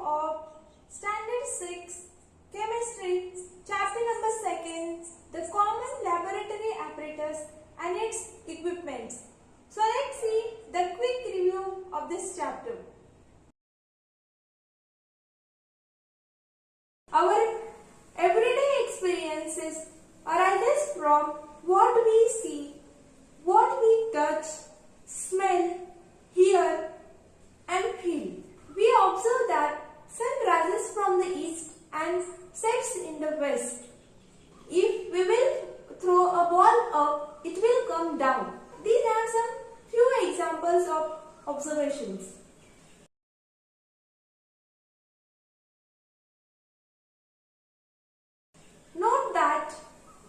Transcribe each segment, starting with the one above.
of Standard 6 Chemistry, Chapter number 2, the Common Laboratory Apparatus and its Equipments. So let's see the quick review of this chapter. Our everyday experiences arise from what we see, what we touch, smell, hear and feel. We observe that sun rises from the east and sets in the west. If we will throw a ball up, it will come down. These are some few examples of observations. Note that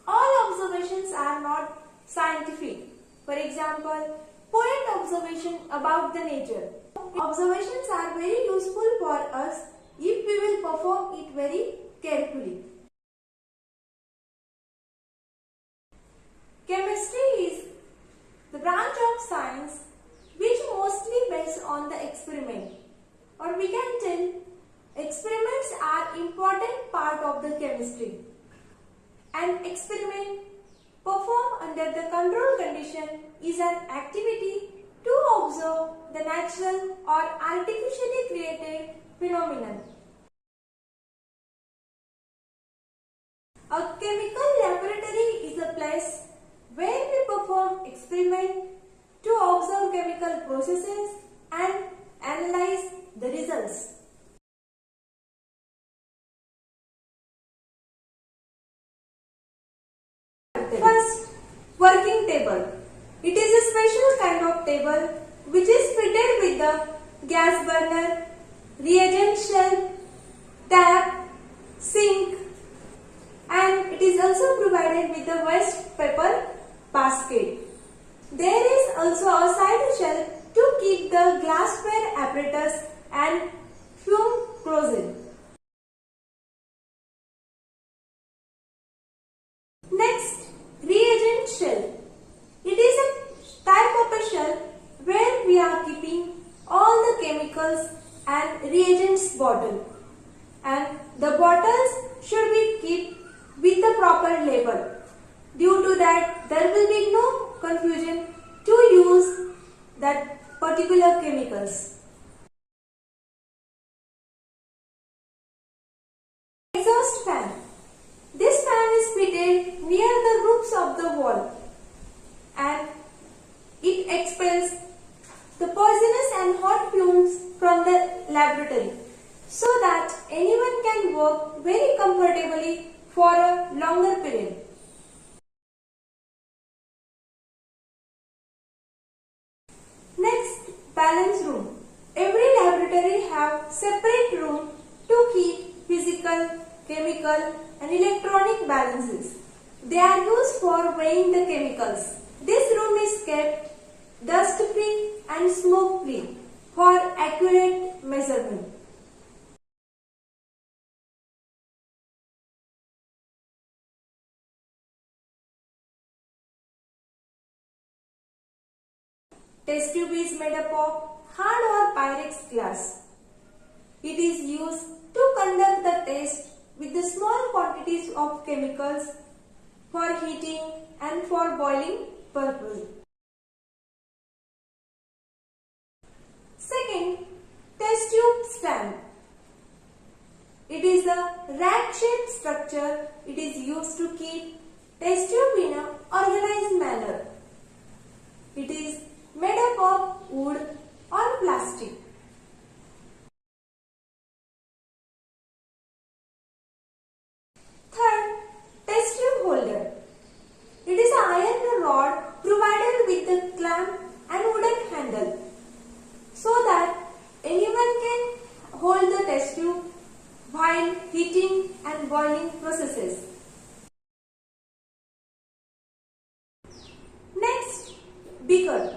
all observations are not scientific. For example, point observation about the nature. Observations are very useful for us if we will perform it very carefully. Chemistry is the branch of science which mostly based on the experiment, or we can tell experiments are important part of the chemistry. An experiment performed under the controlled condition is an activity to observe the natural or artificially created phenomenon. A chemical laboratory is a place where we perform experiment to observe chemical processes and analyze the results. First, working table. It is a special kind of table which is fitted with the gas burner, reagent shelf, tap, sink, and it is also provided with the waste paper basket. There is also a side shelf to keep the glassware apparatus and fume closed. Next, reagent shelf. It is a type of a shelf where we are keeping all the chemicals and reagents bottle, and the bottles should be kept with the proper label. Due to that, there will be no confusion to use that particular chemicals. Exhaust fan. This fan is fitted near the roofs of the wall and it expels the poisonous and hot fumes from the laboratory so that anyone can work very comfortably for a longer period. Next, balance room. Every laboratory have separate room to keep physical, chemical and electronic balances. They are used for weighing the chemicals. This room is kept dust free and smoke free for accurate measurement. Test tube is made up of hard or Pyrex glass. It is used to conduct the test with the small quantities of chemicals for heating and for boiling purpose. Second, test tube stand. It is a rack-shaped structure. It is used to keep test tube in an organized manner. It is made up of wood or plastic. Third, test tube holder. It is an iron rod provided with the clamp and wooden handle so that anyone can hold the test tube while heating and boiling processes. Next, beaker.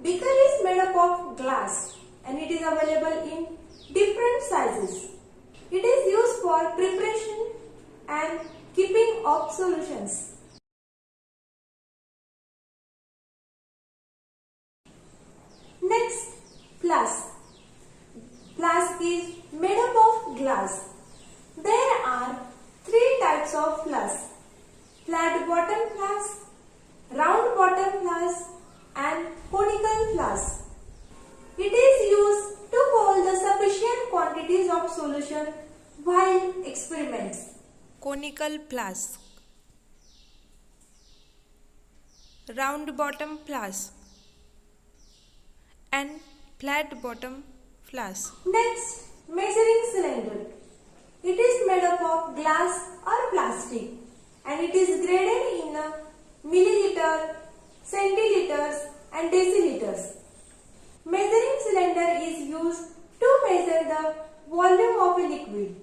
Beaker is made up of glass and it is available in different sizes. It is used for preparation and keeping of solutions. Next, flask. Flask is made up of glass. There are three types of flask: flat bottom flask, round bottom flask, and conical flask. It is used to hold the sufficient quantities of solution while experiments. Conical flask, round bottom flask, and flat bottom flask. Next, measuring cylinder. It is made up of glass or plastic and it is graded in milliliter, centiliters and deciliters. Measuring cylinder is used to measure the volume of a liquid.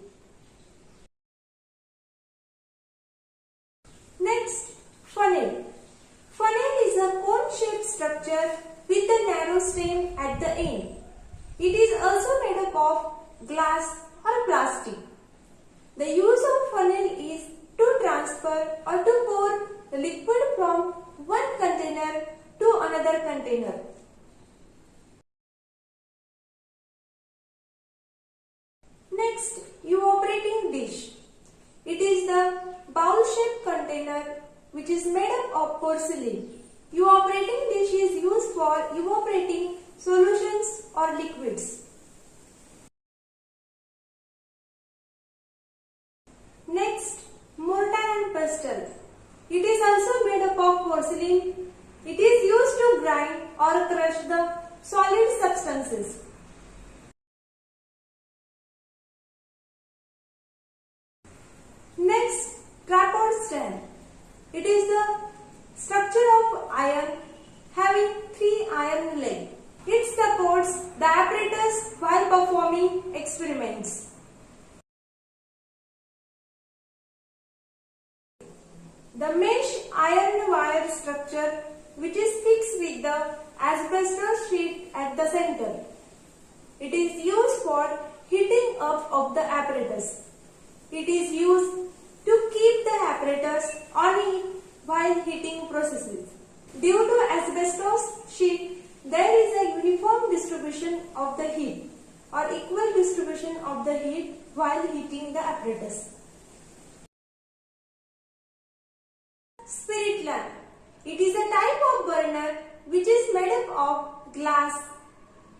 Next, funnel. Funnel is a cone-shaped structure with a narrow stem at the end. It is also made up of glass or plastic. The use of funnel is to transfer or to pour the liquid from one container to another container. Next, evaporating dish. It is the bowl-shaped container which is made up of porcelain. Evaporating dish is used for evaporating solutions or liquids. Next, mortar and pestle. It is also made up of porcelain. It is used to grind or crush the solid substances. Next, trapode stand. It is the structure of iron having three iron legs. It supports the apparatus while performing experiments. The mesh iron wire structure which is fixed with the asbestos sheet at the center. It is used for heating up of the apparatus. It is used to keep the apparatus on heat while heating processes. Due to asbestos sheet, there is a uniform distribution of the heat or equal distribution of the heat while heating the apparatus. Spirit lamp. It is a type of burner which is made up of glass,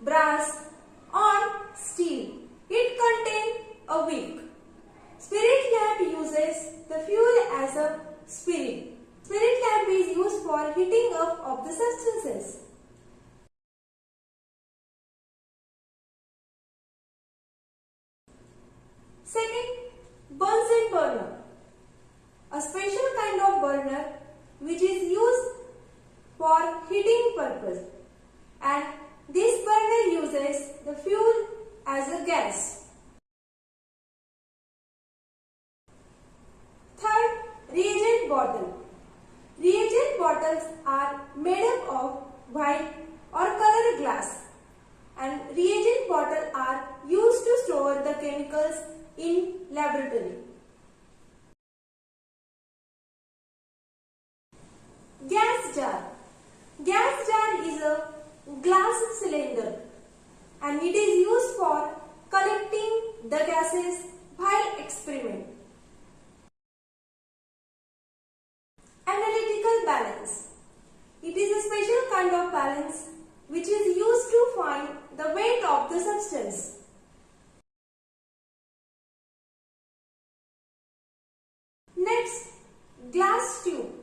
brass or steel. It contains a wick. Spirit lamp uses the fuel as a spirit. Spirit lamp is used for heating up of the substances. Second, Bunsen burner. A special kind of burner which is used for heating purpose, and this burner uses the fuel as a gas. Third, reagent bottle. Reagent bottles are made up of white or colored glass, and reagent bottles are used to store the chemicals in laboratory. Gas jar. Gas jar is a glass cylinder and it is used for collecting the gases while experiment. Analytical balance. It is a special kind of balance which is used to find the weight of the substance. Next, glass tube.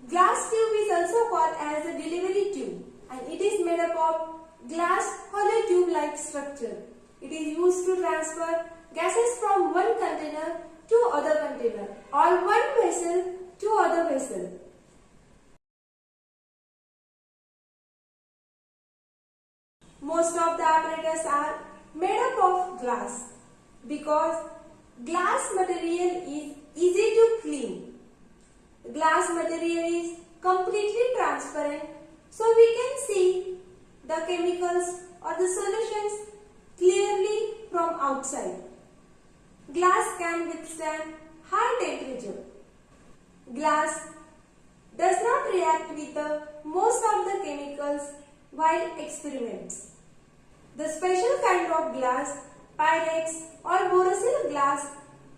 Glass tube is also called as a delivery tube and it is made up of glass hollow tube like structure. It is used to transfer gases from one container to other container or one vessel to other vessel. Most of the apparatus are made up of glass because glass material is easy to clean. Glass material is completely transparent so we can see the chemicals or the solutions clearly from outside. Glass can withstand high temperature. Glass does not react with most of the chemicals while experiments. The special kind of glass Pyrex or borosilicate glass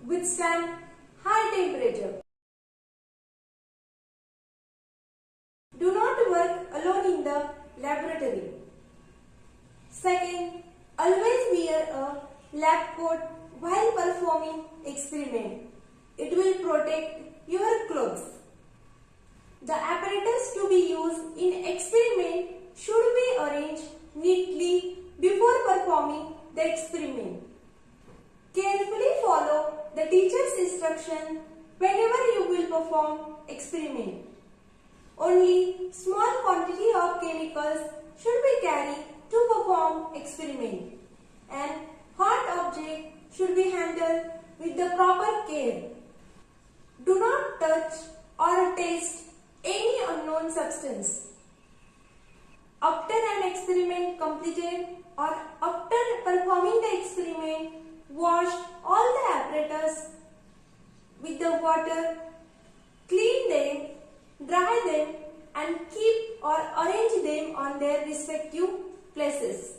withstand high temperature. Do not work alone in the laboratory. Second, always wear a lab coat while performing experiment. It will protect your clothes. The apparatus to be used in experiment should be arranged neatly before performing the experiment. Carefully follow the teacher's instruction whenever you will perform experiment. Only small quantity of chemicals should be carried to perform experiment, and hot object should be handled with the proper care. Do not touch or taste any unknown substance. After an experiment completed or after performing the experiment, wash all the apparatus with the water, clean them, dry them and keep or arrange them on their respective places.